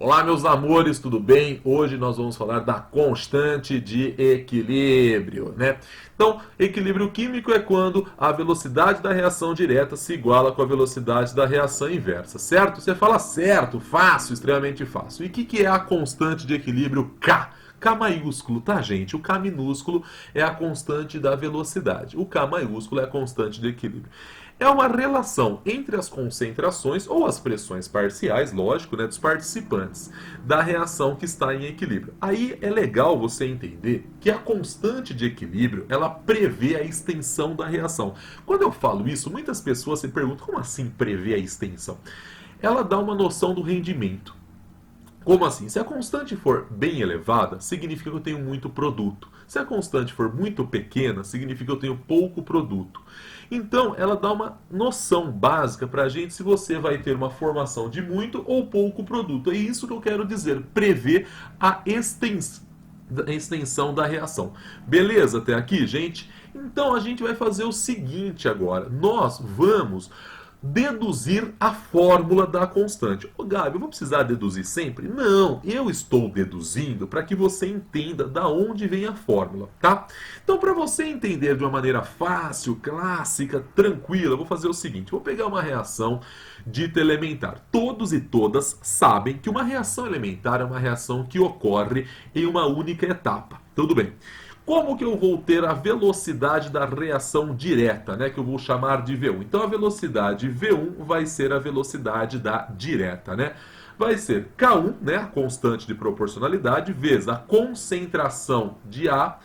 Olá, meus amores, tudo bem? Hoje nós vamos falar da constante de equilíbrio, né? Então, equilíbrio químico é quando a velocidade da reação direta se iguala com a velocidade da reação inversa, certo? Você fala certo, fácil, extremamente fácil. E o que é a constante de equilíbrio K? K maiúsculo, tá, gente? O K minúsculo é a constante da velocidade. O K maiúsculo é a constante de equilíbrio. É uma relação entre as concentrações ou as pressões parciais, lógico, né, dos participantes da reação que está em equilíbrio. Aí é legal você entender que a constante de equilíbrio, ela prevê a extensão da reação. Quando eu falo isso, muitas pessoas se perguntam, como assim prevê a extensão? Ela dá uma noção do rendimento. Como assim? Se a constante for bem elevada, significa que eu tenho muito produto. Se a constante for muito pequena, significa que eu tenho pouco produto. Então, ela dá uma noção básica para a gente se você vai ter uma formação de muito ou pouco produto. É isso que eu quero dizer, prever a extensão da reação. Beleza até aqui, gente? Então, a gente vai fazer o seguinte agora. Nós vamos deduzir a fórmula da constante. Ô Gabi, eu vou precisar deduzir sempre? Não, eu estou deduzindo para que você entenda da onde vem a fórmula, tá? Então, para você entender de uma maneira fácil, clássica, tranquila, eu vou fazer o seguinte, vou pegar uma reação dita elementar. Todos e todas sabem que uma reação elementar é uma reação que ocorre em uma única etapa. Tudo bem. Como que eu vou ter a velocidade da reação direta, né, que eu vou chamar de V1? Então a velocidade V1 vai ser a velocidade da direta, né? Vai ser K1, né, a constante de proporcionalidade, vezes a concentração de A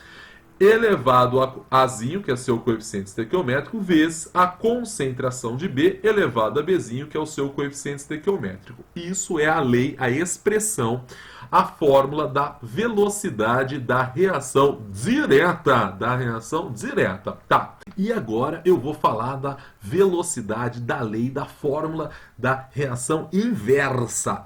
elevado a Azinho, que é seu coeficiente estequiométrico, vezes a concentração de B elevado a Bzinho, que é o seu coeficiente estequiométrico. Isso é a lei, a expressão, a fórmula da velocidade da reação direta. Tá. E agora eu vou falar da velocidade da lei, da fórmula da reação inversa.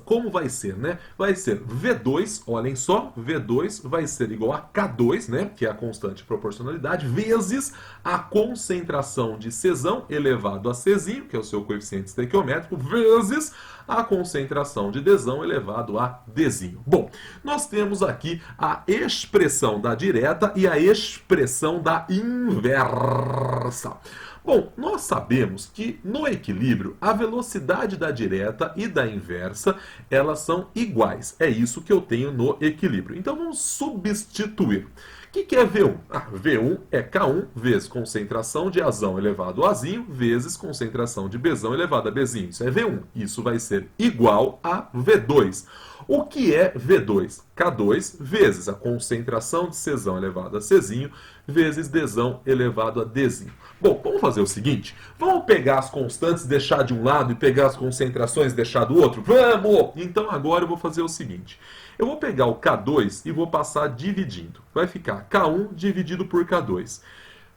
Como vai ser, né? Vai ser V2, olhem só, V2 vai ser igual a K2, né? Que é a constante de proporcionalidade, vezes a concentração de Czão elevado a Czinho, que é o seu coeficiente estequiométrico, vezes a concentração de Dzão elevado a Dzinho. Bom, nós temos aqui a expressão da direta e a expressão da inversa. Bom, nós sabemos que no equilíbrio a velocidade da direta e da inversa elas são iguais. É isso que eu tenho no equilíbrio. Então vamos substituir. O que é V1? V1 é K1 vezes concentração de Azão elevado a Azinho vezes concentração de Bzão elevado a Bzinho. Isso é V1. Isso vai ser igual a V2. O que é V2? K2 vezes a concentração de Czão elevado a Czinho vezes Dzão elevado a Dzinho. Bom, vamos fazer o seguinte. Vamos pegar as constantes, deixar de um lado e pegar as concentrações, deixar do outro? Vamos! Então agora eu vou fazer o seguinte. Eu vou pegar o K2 e vou passar dividindo. Vai ficar K1 dividido por K2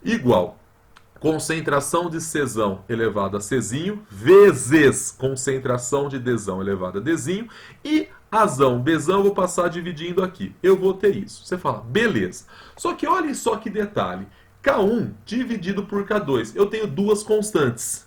igual concentração de Czão elevado a Czinho vezes concentração de Dzão elevado a Dzinho e Azão, Bzão, eu vou passar dividindo aqui. Eu vou ter isso. Você fala, beleza. Só que olha só que detalhe. K1 dividido por K2. Eu tenho duas constantes.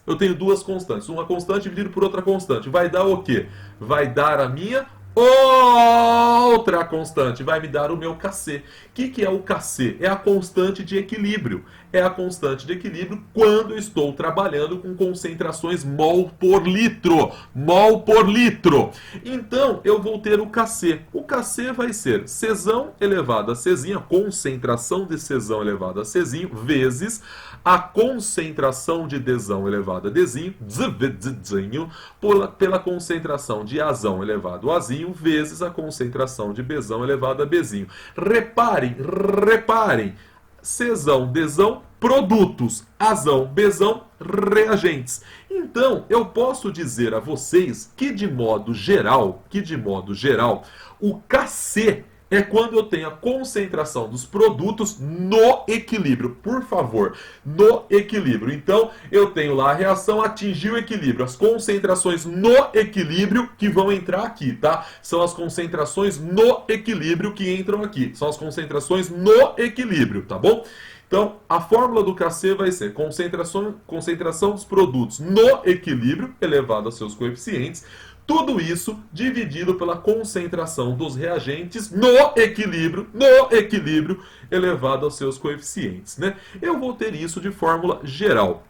Uma constante dividido por outra constante. Vai dar o quê? Vai dar a minha outra constante. Vai me dar o meu Kc. O que é o Kc? É a constante de equilíbrio. É a constante de equilíbrio quando eu estou trabalhando com concentrações mol por litro. Mol por litro. Então, eu vou ter o Kc. O Kc vai ser Czão elevado a Czinho, a concentração de Czão elevado a Czinho, vezes a concentração de Dzão elevado a Dzinho, pela concentração de Azão elevado a Azinho, vezes a concentração de Bzão elevado a Bzinho. Reparem. Czão, Dzão, produtos. Azão, Bzão, reagentes. Então, eu posso dizer a vocês que de modo geral, o Kc é quando eu tenho a concentração dos produtos no equilíbrio. Por favor, no equilíbrio. Então, eu tenho lá a reação atingir o equilíbrio. As concentrações no equilíbrio que vão entrar aqui, tá? São as concentrações no equilíbrio que entram aqui. São as concentrações no equilíbrio, tá bom? Então, a fórmula do Kc vai ser concentração dos produtos no equilíbrio, elevado a seus coeficientes, Tudo isso dividido pela concentração dos reagentes no equilíbrio elevado aos seus coeficientes, né? Eu vou ter isso de fórmula geral.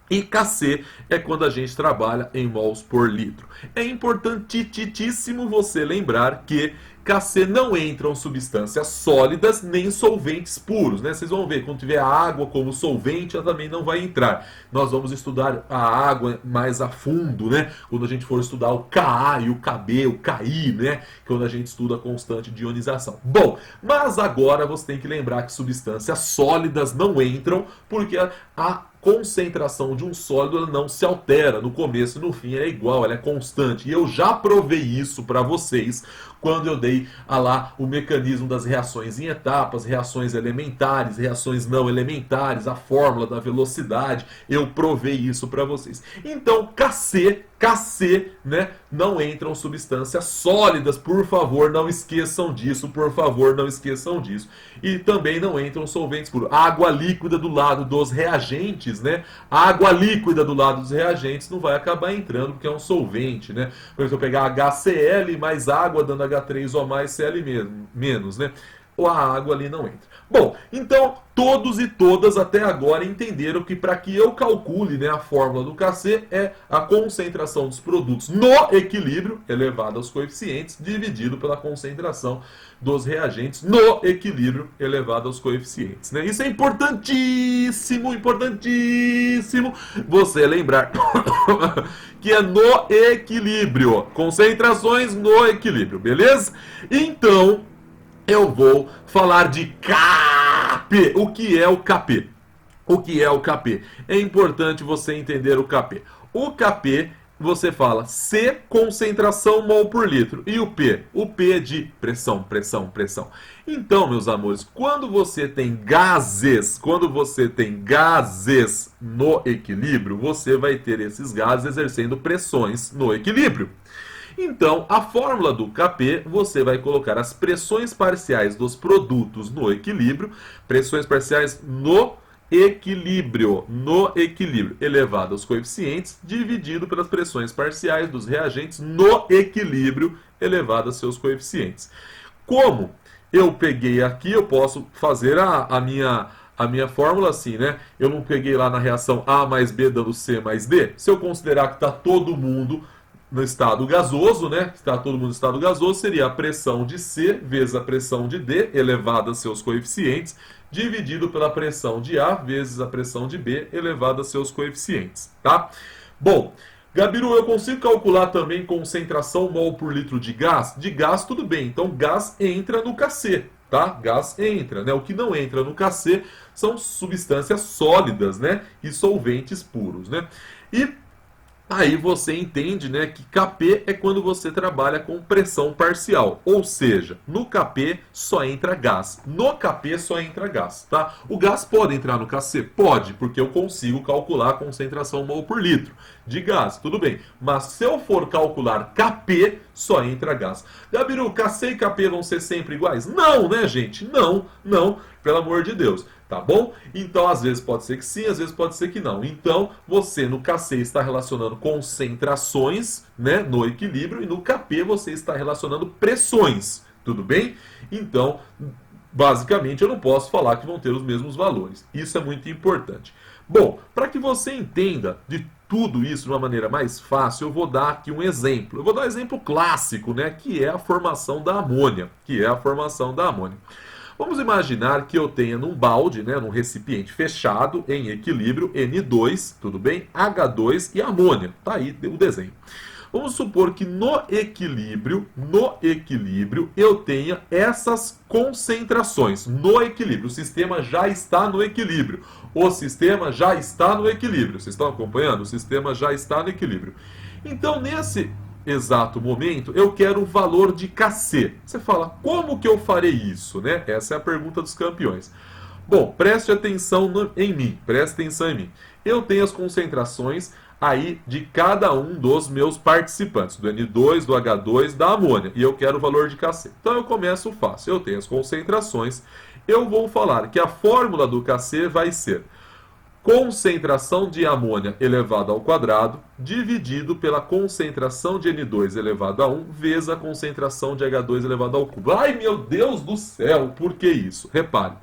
E Kc é quando a gente trabalha em mols por litro. É importantíssimo você lembrar que Kc não entram substâncias sólidas nem solventes puros, né? Vocês vão ver, quando tiver a água como solvente, ela também não vai entrar. Nós vamos estudar a água mais a fundo, né? Quando a gente for estudar o Ka e o Kb, o Ki, né? Quando a gente estuda a constante de ionização. Bom, mas agora você tem que lembrar que substâncias sólidas não entram, porque a concentração de um sólido ela não se altera, no começo e no fim ela é igual, ela é constante. E eu já provei isso para vocês quando eu dei lá o mecanismo das reações em etapas, reações elementares, reações não elementares, a fórmula da velocidade. Eu provei isso para vocês. Então, Kc, né, não entram substâncias sólidas, por favor, não esqueçam disso, por favor, não esqueçam disso. E também não entram solventes puros. Água líquida do lado dos reagentes, né? Água líquida do lado dos reagentes não vai acabar entrando porque é um solvente, né? Por exemplo, eu pegar HCl mais água dando H3O mais Cl menos, né? Ou a água ali não entra. Bom, então todos e todas até agora entenderam que para que eu calcule, né, a fórmula do Kc é a concentração dos produtos no equilíbrio elevado aos coeficientes dividido pela concentração dos reagentes no equilíbrio elevado aos coeficientes, né? Isso é importantíssimo você lembrar que é no equilíbrio, concentrações no equilíbrio, beleza? Então eu vou falar de Kp. O que é o Kp? O que é o Kp? É importante você entender o Kp. O Kp, você fala C, concentração mol por litro. E o P? O P é de pressão. Então, meus amores, quando você tem gases no equilíbrio, você vai ter esses gases exercendo pressões no equilíbrio. Então, a fórmula do Kp, você vai colocar as pressões parciais dos produtos no equilíbrio, pressões parciais no equilíbrio, elevado aos coeficientes, dividido pelas pressões parciais dos reagentes no equilíbrio, elevado a seus coeficientes. Como eu peguei aqui, eu posso fazer a minha fórmula assim, né? Eu não peguei lá na reação A mais B dando C mais D. Se eu considerar que está todo mundo no estado gasoso, né? Está todo mundo no estado gasoso, seria a pressão de C vezes a pressão de D, elevada a seus coeficientes, dividido pela pressão de A vezes a pressão de B, elevada a seus coeficientes, tá? Bom, Gabiru, eu consigo calcular também concentração mol por litro de gás? De gás, tudo bem. Então, gás entra no Kc, tá? Gás entra, né? O que não entra no Kc são substâncias sólidas, né? E solventes puros, né? E aí você entende, né, que Kp é quando você trabalha com pressão parcial, ou seja, no Kp só entra gás, no Kp só entra gás, tá? O gás pode entrar no Kc? Pode, porque eu consigo calcular a concentração mol por litro de gás, tudo bem. Mas se eu for calcular Kp, só entra gás. Gabiru, Kc e Kp vão ser sempre iguais? Não, né, gente? Não, pelo amor de Deus. Tá bom? Então, às vezes pode ser que sim, às vezes pode ser que não. Então, você no Kc está relacionando concentrações, né, no equilíbrio, e no Kp você está relacionando pressões. Tudo bem? Então, basicamente, eu não posso falar que vão ter os mesmos valores. Isso é muito importante. Bom, para que você entenda de tudo isso de uma maneira mais fácil, eu vou dar aqui um exemplo. Eu vou dar um exemplo clássico, né, que é a formação da amônia. Vamos imaginar que eu tenha num balde, né, num recipiente fechado, em equilíbrio, N2, tudo bem? H2 e amônia. Tá aí o desenho. Vamos supor que no equilíbrio, eu tenha essas concentrações. No equilíbrio, o sistema já está no equilíbrio. Vocês estão acompanhando? O sistema já está no equilíbrio. Então, nesse exato momento, eu quero o valor de Kc. Você fala, como que eu farei isso, né? Essa é a pergunta dos campeões. Bom, preste atenção em mim. Eu tenho as concentrações aí de cada um dos meus participantes, do N2, do H2, da amônia, e eu quero o valor de Kc. Então eu começo fácil. Eu tenho as concentrações. Eu vou falar que a fórmula do Kc vai ser concentração de amônia elevado ao quadrado dividido pela concentração de N2 elevado a 1 vezes a concentração de H2 elevado ao cubo. Ai, meu Deus do céu, por que isso? Repare,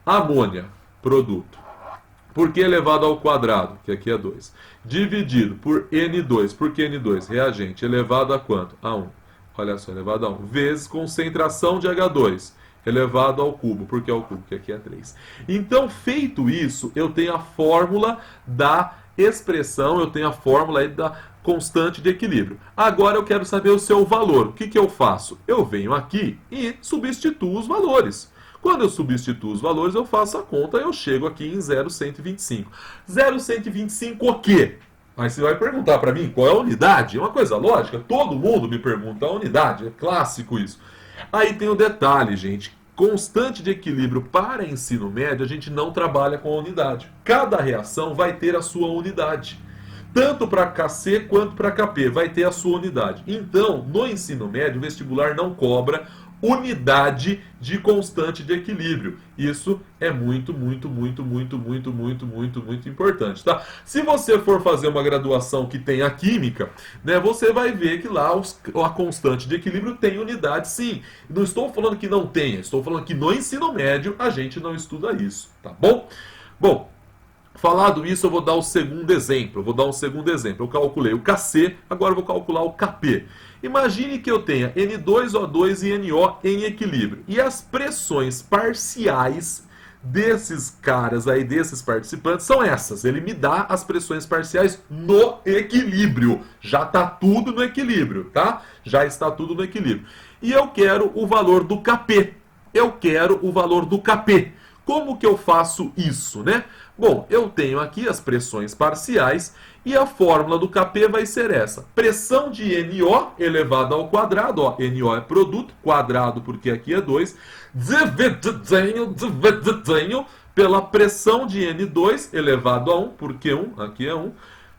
amônia, produto, por que elevado ao quadrado, que aqui é 2, dividido por N2, por que N2? Reagente, elevado a quanto? A 1. Olha só, elevado a 1, vezes concentração de H2, elevado ao cubo, porque é o cubo, que aqui é 3. Então, feito isso, eu tenho a fórmula da expressão, eu tenho a fórmula aí da constante de equilíbrio. Agora eu quero saber o seu valor. O que que eu faço? Eu venho aqui e substituo os valores. Quando eu substituo os valores, eu faço a conta e eu chego aqui em 0,125. 0,125 o quê? Aí você vai perguntar para mim qual é a unidade. É uma coisa lógica, todo mundo me pergunta a unidade, é clássico isso. Aí tem o detalhe, gente. Constante de equilíbrio para ensino médio, a gente não trabalha com a unidade. Cada reação vai ter a sua unidade. Tanto para KC quanto para KP vai ter a sua unidade. Então, no ensino médio, o vestibular não cobra unidade de constante de equilíbrio. Isso é muito importante, tá? Se você for fazer uma graduação que tenha química, né, você vai ver que lá a constante de equilíbrio tem unidade, sim. Não estou falando que não tenha, estou falando que no ensino médio a gente não estuda isso, tá bom? Bom, falado isso, eu vou dar o segundo exemplo. Eu calculei o KC, agora eu vou calcular o KP. Imagine que eu tenha N2O2 e NO em equilíbrio. E as pressões parciais desses caras aí, desses participantes, são essas. Ele me dá as pressões parciais no equilíbrio. Já está tudo no equilíbrio, tá? Já está tudo no equilíbrio. E eu quero o valor do KP. Como que eu faço isso, né? Bom, eu tenho aqui as pressões parciais e a fórmula do KP vai ser essa. Pressão de NO elevado ao quadrado, ó, NO é produto, quadrado porque aqui é 2, dividido pela pressão de N2 elevado a 1, porque 1, aqui é 1,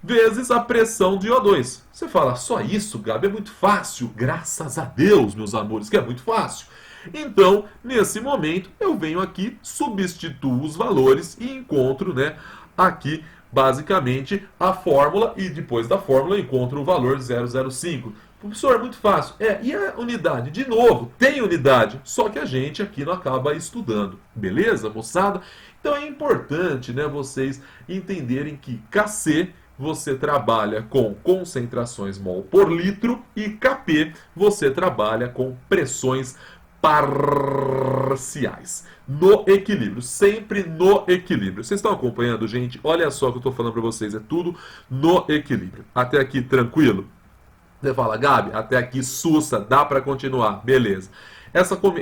vezes a pressão de O2. Você fala, só isso, Gabi? É muito fácil. Graças a Deus, meus amores, que é muito fácil. Então, nesse momento, eu venho aqui, substituo os valores e encontro, né, aqui, basicamente, a fórmula. E depois da fórmula, eu encontro o valor 0,05. Professor, é muito fácil. E a unidade? De novo, tem unidade, só que a gente aqui não acaba estudando. Beleza, moçada? Então é importante, né, vocês entenderem que KC você trabalha com concentrações mol por litro e KP você trabalha com pressões parciais. No equilíbrio, sempre no equilíbrio. Vocês estão acompanhando, gente? Olha só o que eu estou falando para vocês, é tudo no equilíbrio. Até aqui, tranquilo? Você fala, Gabi, até aqui sussa, dá para continuar, beleza.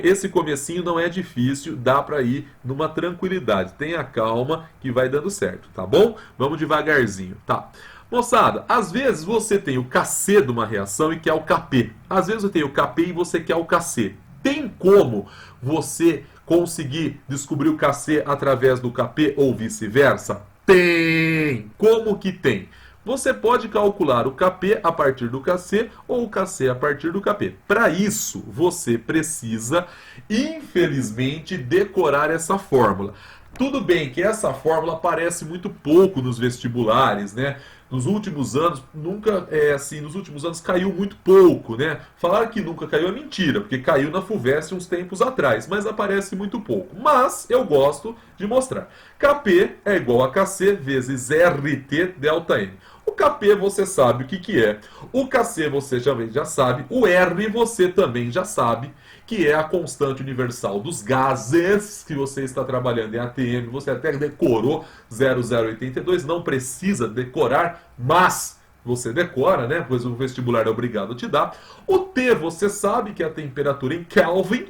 Esse comecinho não é difícil, dá para ir numa tranquilidade. Tenha calma que vai dando certo, tá bom? Vamos devagarzinho, tá? Moçada, às vezes você tem o KC de uma reação e quer o KP. Às vezes você tem o KP e você quer o KC. Tem como você conseguir descobrir o KC através do KP ou vice-versa? Tem! Como que tem? Você pode calcular o KP a partir do KC ou o KC a partir do KP. Para isso, você precisa, infelizmente, decorar essa fórmula. Tudo bem que essa fórmula aparece muito pouco nos vestibulares, né? Nos últimos anos, nos últimos anos caiu muito pouco, né? Falar que nunca caiu é mentira, porque caiu na FUVEST uns tempos atrás, mas aparece muito pouco. Mas eu gosto de mostrar. KP é igual a KC vezes RT delta N. O KP você sabe o que é. O KC você já sabe. O R você também já sabe, que é a constante universal dos gases, que você está trabalhando em ATM. Você até decorou 0082, não precisa decorar, mas você decora, né? Pois o vestibular é obrigado a te dar. O T você sabe que é a temperatura em Kelvin,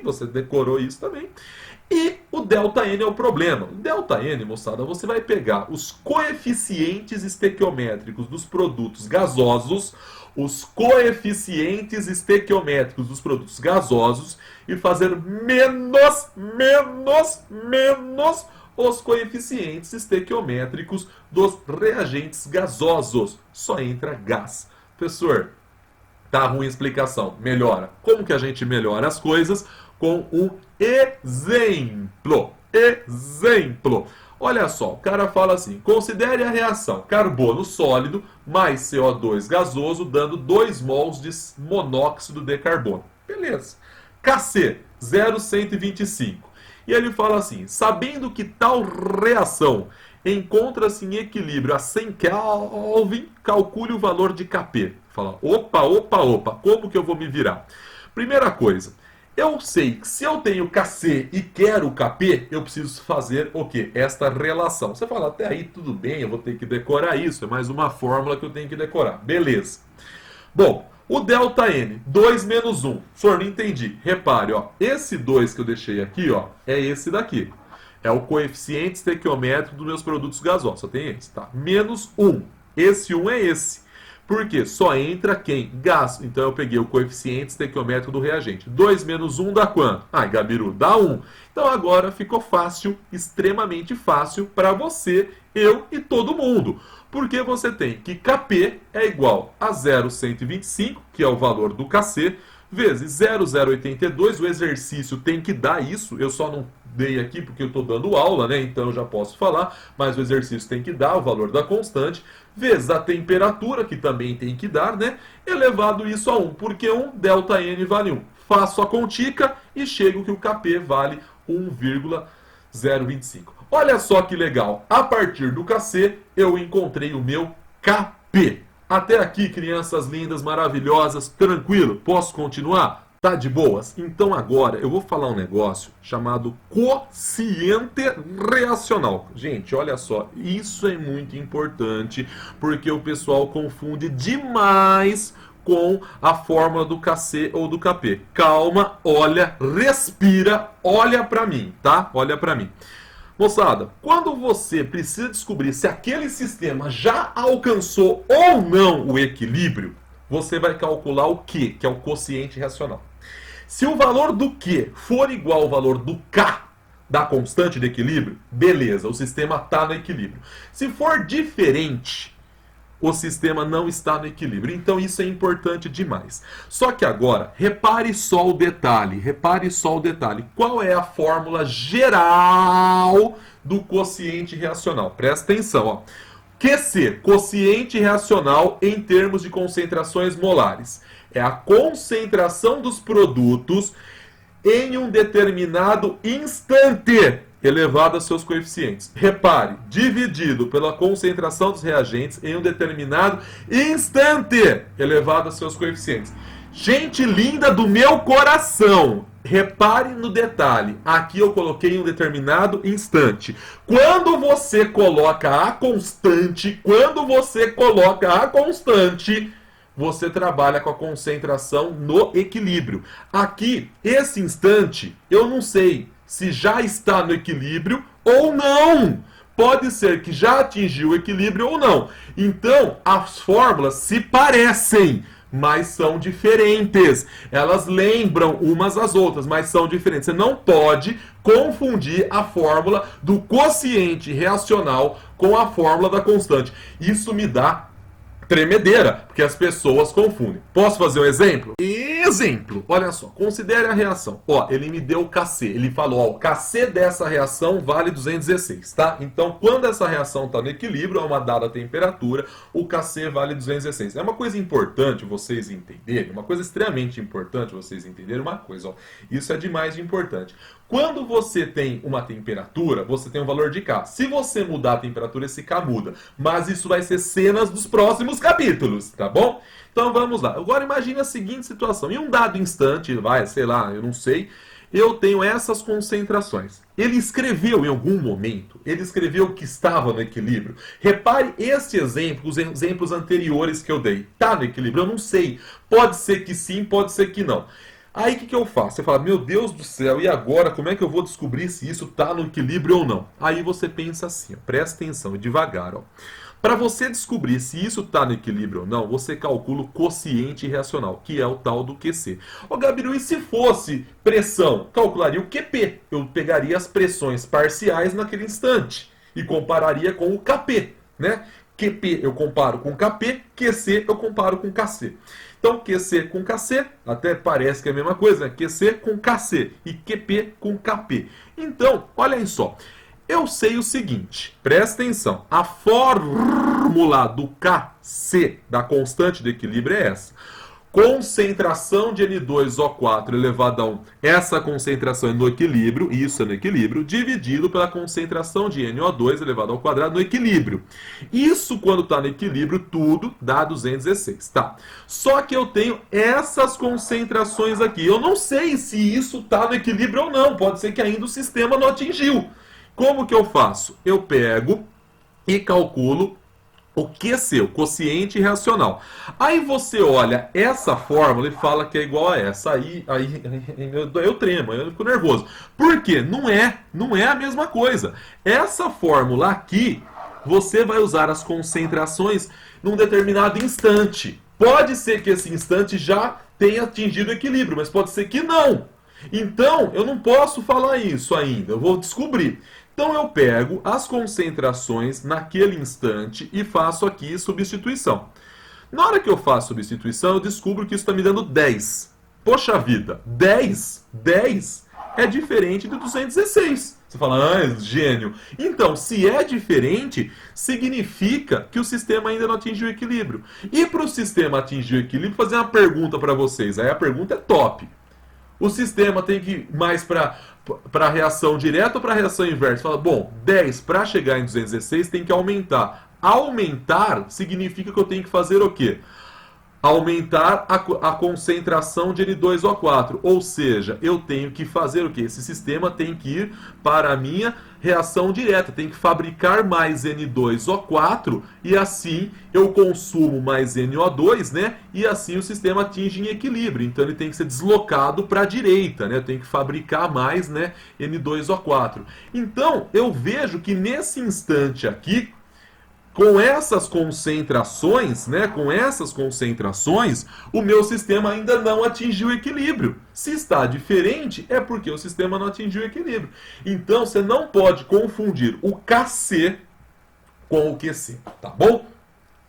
você decorou isso também. E o ΔN é o problema. O ΔN, moçada, você vai pegar os coeficientes estequiométricos dos produtos gasosos, e fazer menos os coeficientes estequiométricos dos reagentes gasosos. Só entra gás. Professor, tá ruim a explicação. Melhora. Como que a gente melhora as coisas? Com um exemplo. Olha só, o cara fala assim: considere a reação carbono sólido mais CO2 gasoso, dando 2 mols de monóxido de carbono. Beleza. Kc, 0,125. E ele fala assim: sabendo que tal reação encontra-se em equilíbrio a 100 Kelvin, calcule o valor de Kp. Fala: opa, como que eu vou me virar? Primeira coisa, eu sei que se eu tenho Kc e quero Kp, eu preciso fazer o quê? Esta relação. Você fala: até aí tudo bem, eu vou ter que decorar isso, é mais uma fórmula que eu tenho que decorar. Beleza. Bom, o ΔN, 2 menos 1. Senhor, não entendi. Repare, ó, esse 2 que eu deixei aqui, ó, é esse daqui. É o coeficiente estequiométrico dos meus produtos gasosos. Só tem esse, tá? Menos 1. Esse 1 é esse. Por quê? Só entra quem? Gás. Então eu peguei o coeficiente estequiométrico do reagente. 2 menos 1 dá quanto? Ah, Gabiru, dá 1. Então agora ficou fácil, extremamente fácil para você, eu e todo mundo. Porque você tem que Kp é igual a 0,125, que é o valor do Kc, vezes 0,082. O exercício tem que dar isso. Eu só não dei aqui porque eu estou dando aula, né? Então eu já posso falar, mas o exercício tem que dar o valor da constante, vezes a temperatura, que também tem que dar, né? Elevado isso a 1, porque ΔN vale 1. Faço a contica e chego que o Kp vale 1,025. Olha só que legal. A partir do Kc, eu encontrei o meu Kp. Até aqui, crianças lindas, maravilhosas, tranquilo? Posso continuar? Tá de boas? Então agora eu vou falar um negócio chamado quociente reacional. Gente, olha só, isso é muito importante porque o pessoal confunde demais com a fórmula do Kc ou do Kp. Calma, olha, respira, olha pra mim, tá? Olha pra mim. Moçada, quando você precisa descobrir se aquele sistema já alcançou ou não o equilíbrio, você vai calcular o Q, que é o quociente reacional. Se o valor do Q for igual ao valor do K, da constante de equilíbrio, beleza, o sistema está no equilíbrio. Se for diferente, o sistema não está no equilíbrio. Então isso é importante demais. Só que agora, repare só o detalhe. Qual é a fórmula geral do quociente reacional? Presta atenção, ó. QC, quociente reacional em termos de concentrações molares. É a concentração dos produtos em um determinado instante elevado a seus coeficientes. Repare, dividido pela concentração dos reagentes em um determinado instante elevado a seus coeficientes. Gente linda do meu coração, repare no detalhe. Aqui eu coloquei um determinado instante. Quando você coloca a constante, você trabalha com a concentração no equilíbrio. Aqui, esse instante, eu não sei se já está no equilíbrio ou não. Pode ser que já atingiu o equilíbrio ou não. Então, as fórmulas se parecem, mas são diferentes. Elas lembram umas às outras, mas são diferentes. Você não pode confundir a fórmula do quociente reacional com a fórmula da constante. Isso me dá tremedeira, porque as pessoas confundem. Posso fazer um exemplo? Exemplo, olha só, considere a reação. Ó, ele me deu o Kc, ele falou, ó, o Kc dessa reação vale 216, tá? Então, quando essa reação está no equilíbrio, a uma dada temperatura, o Kc vale 216. É uma coisa importante vocês entenderem, uma coisa extremamente importante vocês entenderem uma coisa, ó, isso é demais de importante. Quando você tem uma temperatura, você tem um valor de K. Se você mudar a temperatura, esse K muda. Mas isso vai ser cenas dos próximos capítulos, tá bom? Então vamos lá. Agora imagine a seguinte situação. Em um dado instante, sei lá, eu não sei, eu tenho essas concentrações. Ele escreveu em algum momento, ele escreveu que estava no equilíbrio. Repare este exemplo, os exemplos anteriores que eu dei. Está no equilíbrio? Eu não sei. Pode ser que sim, pode ser que não. Aí o que eu faço? Você fala, meu Deus do céu, e agora? Como é que eu vou descobrir se isso está no equilíbrio ou não? Aí você pensa assim, ó, presta atenção, devagar. Para você descobrir se isso está no equilíbrio ou não, você calcula o quociente reacional, que é o tal do QC. Ô Gabiru, e se fosse pressão? Calcularia o QP. Eu pegaria as pressões parciais naquele instante e compararia com o KP, né? QP eu comparo com KP, QC eu comparo com KC. Então, QC com KC, até parece que é a mesma coisa, né? QC com KC e QP com KP. Então, olha aí só. eu sei o seguinte, presta atenção, a fórmula do Kc, da constante de equilíbrio, é essa. Concentração de N2O4 elevado a 1, essa concentração é no equilíbrio, isso é no equilíbrio, dividido pela concentração de NO2 elevado ao quadrado no equilíbrio. Isso, quando está no equilíbrio, tudo dá 216, tá? Só que eu tenho essas concentrações aqui. Eu não sei se isso está no equilíbrio ou não, pode ser que ainda o sistema não atingiu. Como que eu faço? Eu pego e calculo o QC, o quociente reacional. Aí você olha essa fórmula e fala que é igual a essa. Aí eu tremo, eu fico nervoso. Por quê? Não é a mesma coisa. Essa fórmula aqui, você vai usar as concentrações num determinado instante. Pode ser que esse instante já tenha atingido o equilíbrio, mas pode ser que não. Então, eu não posso falar isso ainda, eu vou descobrir. Então eu pego as concentrações naquele instante e faço aqui substituição. Na hora que eu faço substituição, eu descubro que isso está me dando 10. Poxa vida, 10 é diferente de 216. Você fala, ah, gênio. Então, se é diferente, significa que o sistema ainda não atingiu o equilíbrio. E para o sistema atingir o equilíbrio, vou fazer uma pergunta para vocês. Aí a pergunta é top. O sistema tem que ir mais para a reação direta ou para a reação inversa? Fala, bom, 10 para chegar em 216 tem que aumentar. Aumentar significa que eu tenho que fazer o quê? Aumentar a concentração de N2O4. Ou seja, eu tenho que fazer o quê? Esse sistema tem que ir para a minha reação direta. Tem que fabricar mais N2O4 e assim eu consumo mais NO2, né? E assim o sistema atinge em equilíbrio. Então ele tem que ser deslocado para a direita, né? Eu tenho que fabricar mais, né, N2O4. Então eu vejo que nesse instante aqui, com essas concentrações, né, o meu sistema ainda não atingiu o equilíbrio. Se está diferente, é porque o sistema não atingiu o equilíbrio. Então, você não pode confundir o Kc com o QC, tá bom?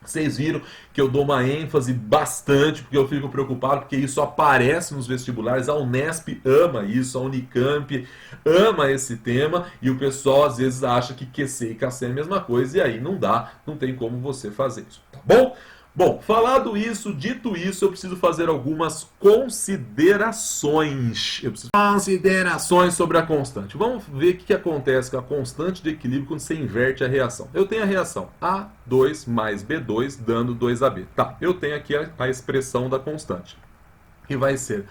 Vocês viram que eu dou uma ênfase bastante, porque eu fico preocupado, porque isso aparece nos vestibulares. A Unesp ama isso, a Unicamp ama esse tema, e o pessoal às vezes acha que QC e KC é a mesma coisa, e aí não dá, não tem como você fazer isso, tá bom? Bom, dito isso, eu preciso fazer algumas considerações. Considerações sobre a constante. Vamos ver o que acontece com a constante de equilíbrio quando você inverte a reação. Eu tenho a reação A2 mais B2 dando 2AB. Tá, eu tenho aqui a expressão da constante, que vai ser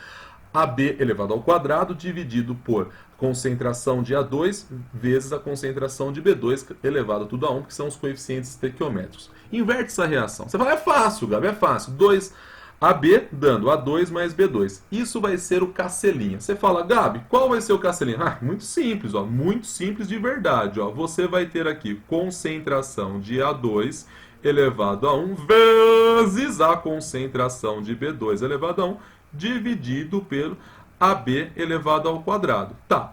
AB elevado ao quadrado dividido por concentração de A2 vezes a concentração de B2 elevado tudo a 1, que são os coeficientes estequiométricos. Inverte essa reação. Você fala, é fácil, Gabi, é fácil. 2AB dando A2 mais B2. Isso vai ser o Kc'. Você fala, Gabi, qual vai ser o Kc'? Ah, muito simples, ó, muito simples de verdade. Ó. Você vai ter aqui concentração de A2 elevado a 1 vezes a concentração de B2 elevado a 1 dividido pelo AB elevado ao quadrado. Tá.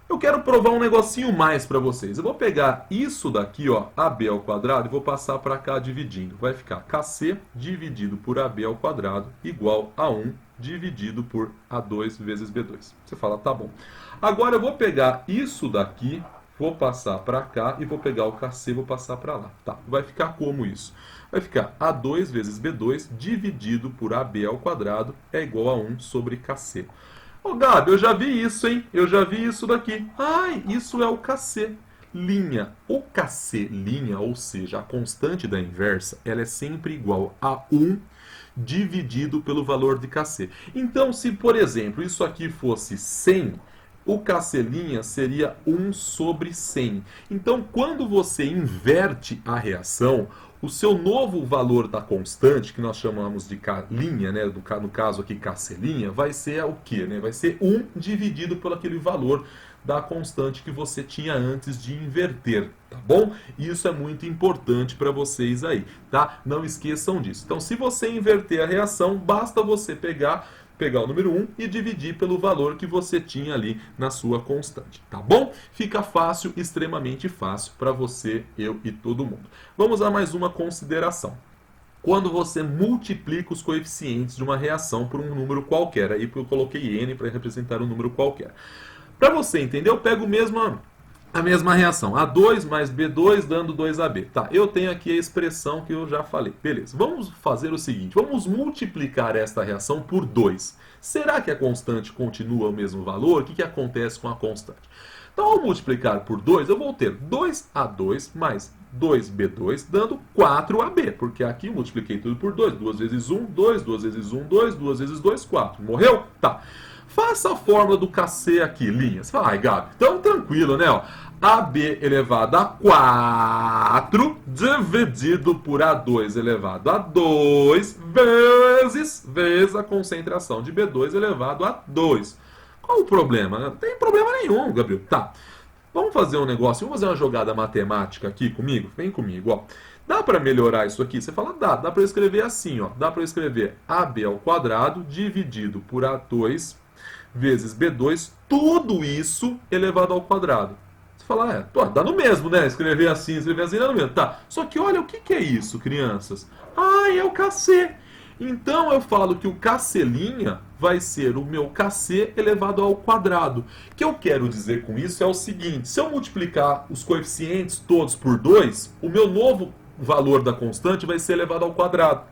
Eu quero provar um negocinho mais para vocês. Eu vou pegar isso daqui, ó, AB ao quadrado, e vou passar para cá dividindo. Vai ficar Kc dividido por AB ao quadrado igual a 1 dividido por A2 vezes B2. Você fala, tá bom. Agora eu vou pegar isso daqui, vou passar para cá e vou pegar o Kc e vou passar para lá. Tá, vai ficar como isso? Vai ficar A2 vezes B2 dividido por AB ao quadrado é igual a 1 sobre Kc. Ô, Gabi, eu já vi isso, hein? Eu já vi isso daqui. Ai, isso é o Kc'. O Kc', ou seja, a constante da inversa, ela é sempre igual a 1 dividido pelo valor de Kc. Então, se, por exemplo, isso aqui fosse 100, o Kc' seria 1 sobre 100. Então, quando você inverte a reação, o seu novo valor da constante, que nós chamamos de K', né, no caso aqui Kc', vai ser o quê? Né? Vai ser 1 dividido por aquele valor da constante que você tinha antes de inverter, tá bom? Isso é muito importante para vocês aí, tá? Não esqueçam disso. Então, se você inverter a reação, basta você pegar o número 1 e dividir pelo valor que você tinha ali na sua constante, tá bom? Fica fácil, extremamente fácil para você, eu e todo mundo. Vamos a mais uma consideração. Quando você multiplica os coeficientes de uma reação por um número qualquer, aí eu coloquei n para representar um número qualquer. Para você entender, eu pego mesmo a mesma reação. A2 mais B2 dando 2AB. Tá, eu tenho aqui a expressão que eu já falei. Beleza, vamos fazer o seguinte. Vamos multiplicar esta reação por 2. Será que a constante continua o mesmo valor? O que acontece com a constante? Então, ao multiplicar por 2, eu vou ter 2A2 mais 2B2 dando 4AB. Porque aqui eu multipliquei tudo por 2. 2 vezes 1, 2. 2 vezes 1, 2. 2 vezes 2, 4. Morreu? Tá. Faça a fórmula do KC aqui, linhas. Fala, ai, Gabi, então tranquilo, né? Ó. AB elevado a 4 dividido por A2 elevado a 2 vezes a concentração de B2 elevado a 2. Qual o problema? Não tem problema nenhum, Gabriel. Tá. Vamos fazer um negócio, vamos fazer uma jogada matemática aqui comigo? Vem comigo, ó. Dá para melhorar isso aqui? Você fala, dá para eu escrever assim, ó. Dá para eu escrever AB ao quadrado dividido por A2 vezes B2, tudo isso elevado ao quadrado. Você fala, dá no mesmo, né? Escrever assim dá no mesmo. Tá, só que olha, o que é isso, crianças? É o KC. Então eu falo que o KC' vai ser o meu KC elevado ao quadrado. O que eu quero dizer com isso é o seguinte, se eu multiplicar os coeficientes todos por 2, o meu novo valor da constante vai ser elevado ao quadrado.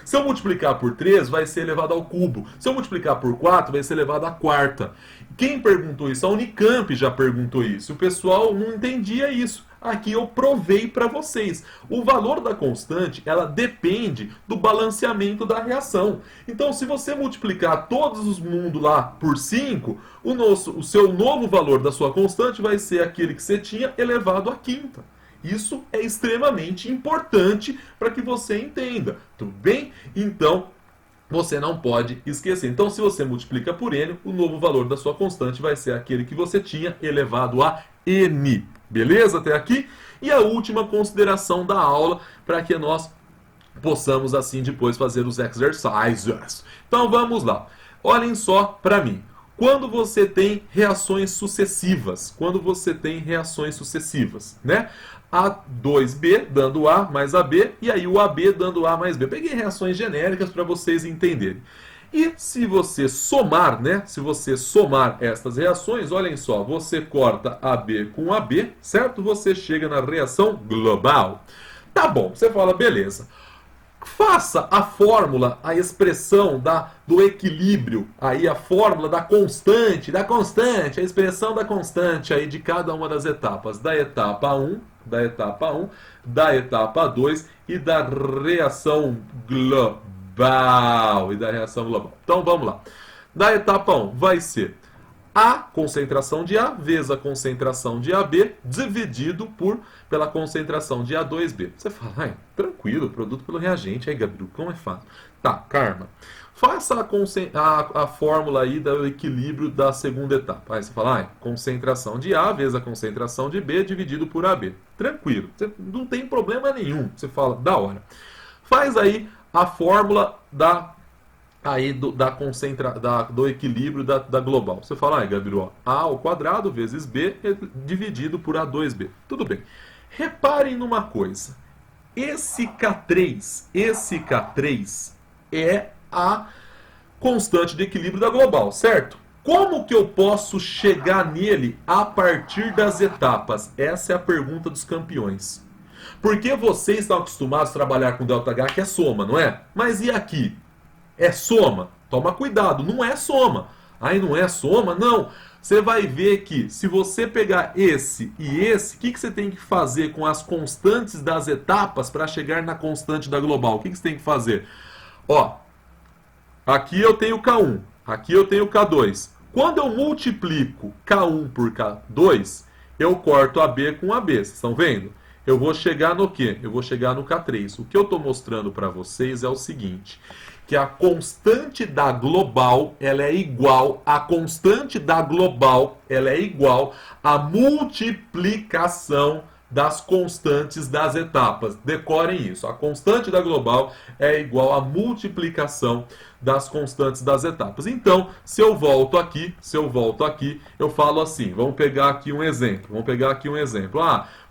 Se eu multiplicar por 3, vai ser elevado ao cubo. Se eu multiplicar por 4, vai ser elevado à quarta. Quem perguntou isso? A Unicamp já perguntou isso. O pessoal não entendia isso. Aqui eu provei para vocês. O valor da constante, ela depende do balanceamento da reação. Então, se você multiplicar todos os mundos lá por 5, o seu novo valor da sua constante vai ser aquele que você tinha elevado à quinta. Isso é extremamente importante para que você entenda, tudo bem? Então, você não pode esquecer. Então, se você multiplica por n, o novo valor da sua constante vai ser aquele que você tinha elevado a n. Beleza até aqui? E a última consideração da aula para que nós possamos assim depois fazer os exercises. Então, vamos lá. Olhem só para mim. Quando você tem reações sucessivas, né? A2B dando A mais AB, e aí o AB dando A mais B. Peguei reações genéricas para vocês entenderem. E se você somar, né? Se você somar estas reações, olhem só, você corta AB com AB, certo? Você chega na reação global. Tá bom, você fala, beleza. Faça a fórmula, a expressão do equilíbrio, aí a fórmula da constante, a expressão da constante aí de cada uma das etapas, da etapa 1, da etapa 2 e da reação global. Então vamos lá. Da etapa 1 vai ser a concentração de A vezes a concentração de AB dividido pela concentração de A2B. Você fala, tranquilo, produto pelo reagente. Aí, Gabriel, como é fácil? Tá, Karma. Faça a fórmula aí do equilíbrio da segunda etapa. Aí você fala, concentração de A vezes a concentração de B dividido por AB. Tranquilo, não tem problema nenhum. Você fala, da hora. Faz aí a fórmula do equilíbrio da global. Você fala, Gabriel, A ao quadrado vezes B dividido por A2B. Tudo bem. Reparem numa coisa. Esse K3 é a constante de equilíbrio da global, certo? Como que eu posso chegar nele a partir das etapas? Essa é a pergunta dos campeões. Porque vocês estão acostumados a trabalhar com ΔH, que é soma, não é? Mas e aqui? É soma? Toma cuidado, não é soma. Aí não é soma? Não. Você vai ver que se você pegar esse e esse, o que você tem que fazer com as constantes das etapas para chegar na constante da global? O que você tem que fazer? Ó, aqui eu tenho K1, aqui eu tenho K2. Quando eu multiplico K1 por K2, eu corto AB com AB. Vocês estão vendo? Eu vou chegar no quê? Eu vou chegar no K3. O que eu estou mostrando para vocês é o seguinte, que a constante da global, ela é igual à multiplicação das constantes das etapas. Decorem isso. A constante da global é igual à multiplicação das constantes das etapas. Então, se eu volto aqui, eu falo assim, vamos pegar aqui um exemplo.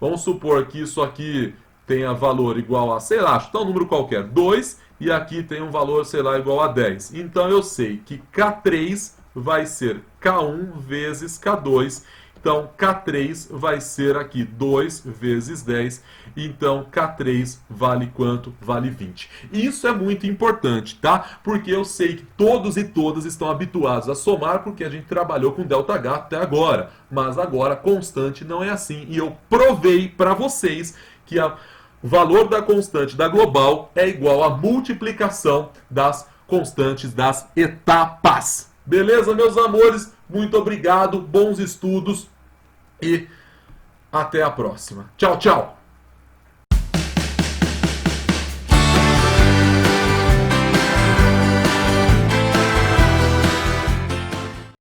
Vamos supor que isso aqui tenha valor igual a, sei lá, chutar um número qualquer, 2, e aqui tem um valor, sei lá, igual a 10. Então eu sei que K3 vai ser K1 vezes K2, Então, K3 vai ser aqui 2 vezes 10. Então, K3 vale quanto? Vale 20. Isso é muito importante, tá? Porque eu sei que todos e todas estão habituados a somar, porque a gente trabalhou com ΔH até agora. Mas agora, constante não é assim. E eu provei para vocês que o valor da constante da global é igual à multiplicação das constantes das etapas. Beleza, meus amores? Muito obrigado, bons estudos e até a próxima. Tchau, tchau!